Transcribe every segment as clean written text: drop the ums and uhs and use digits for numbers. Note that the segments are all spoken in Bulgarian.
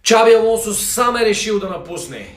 Чаби Алонсо сам е решил да напусне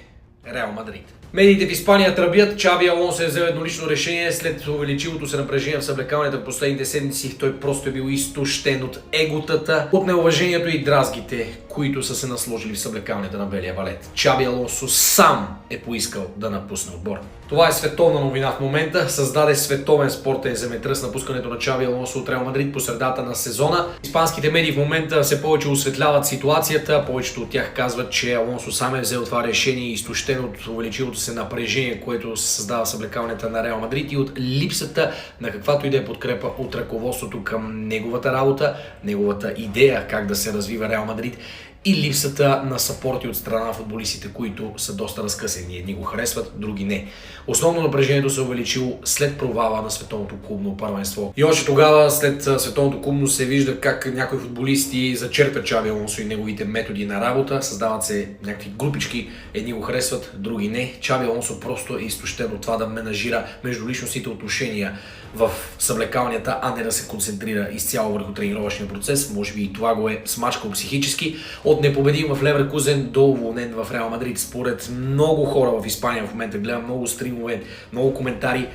Реал Мадрид. Медиите в Испания тръбят, Чаби Алонсо е взел еднолично решение след увеличилото се напрежение в съблекалнята в последните седмици. Той просто е бил изтощен от еготата, от неуважението и дразгите, които са се насложили в съблекалнята на белия балет. Чаби Алонсо сам е поискал да напусне отбор. Това е световна новина в момента. Създаде световен спортен земетръс напускането на Чаби Алонсо от Реал Мадрид по средата на сезона. Испанските медии в момента все повече осветляват ситуацията. Повечето от тях казват, че Алонсо сам е взел това решение и изтощен от увеличилото се напрежение, което се създава в съблекалнята на Реал Мадрид и от липсата на каквато и да е подкрепа от ръководството към неговата работа, неговата идея как да се развива Реал Мадрид и липсата на съпорти от страна на футболистите, които са доста разкъсани. Едни го харесват, други не. Основно напрежението се увеличило след провала на световното клубно първенство. И още тогава, след световното клубно, се вижда как някои футболисти зачерпят Чаби Алонсо и неговите методи на работа. Създават се някакви групички, едни го харесват, други не. Чаби Алонсо просто е изтощен от това да менажира междуличностните отношения в съблекалнията, а не да се концентрира изцяло върху тренировъчния процес. Може би и това го е смачкал психически. От непобедим в Леверкузен до уволнен в Реал Мадрид. Според много хора в Испания в момента, гледам много стримове, много коментари,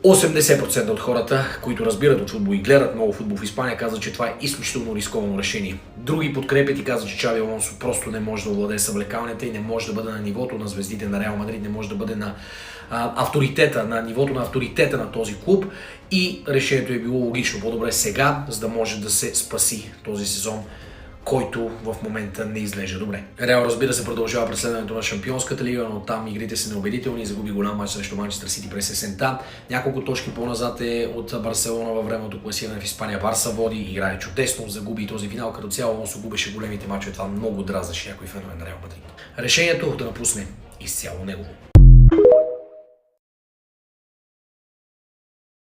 80% от хората, които разбират от футбол и гледат много футбол в Испания, казват, че това е изключително рисковано решение. Други подкрепят и казват, че Чаби Алонсо просто не може да овладее съблекалнята и не може да бъде на нивото на звездите на Реал Мадрид, не може да бъде на авторитета, на нивото на авторитета на този клуб и решението е било логично. По-добре сега, за да може да се спаси този сезон, който в момента не изглежда добре. Реал, разбира се, продължава преследването на Шампионската лига, но там игрите са неубедителни. Загуби голям мач срещу Манчестър Сити през есента. Няколко точки по-назад е от Барселона във времето класиране в Испания. Барса води, играе чудесно, загуби и този финал. Като цяло Алонсо губеше големите мачове. Това много дразнеше някой фенове на Реал Мадрид. Решението да напусне изцяло негово.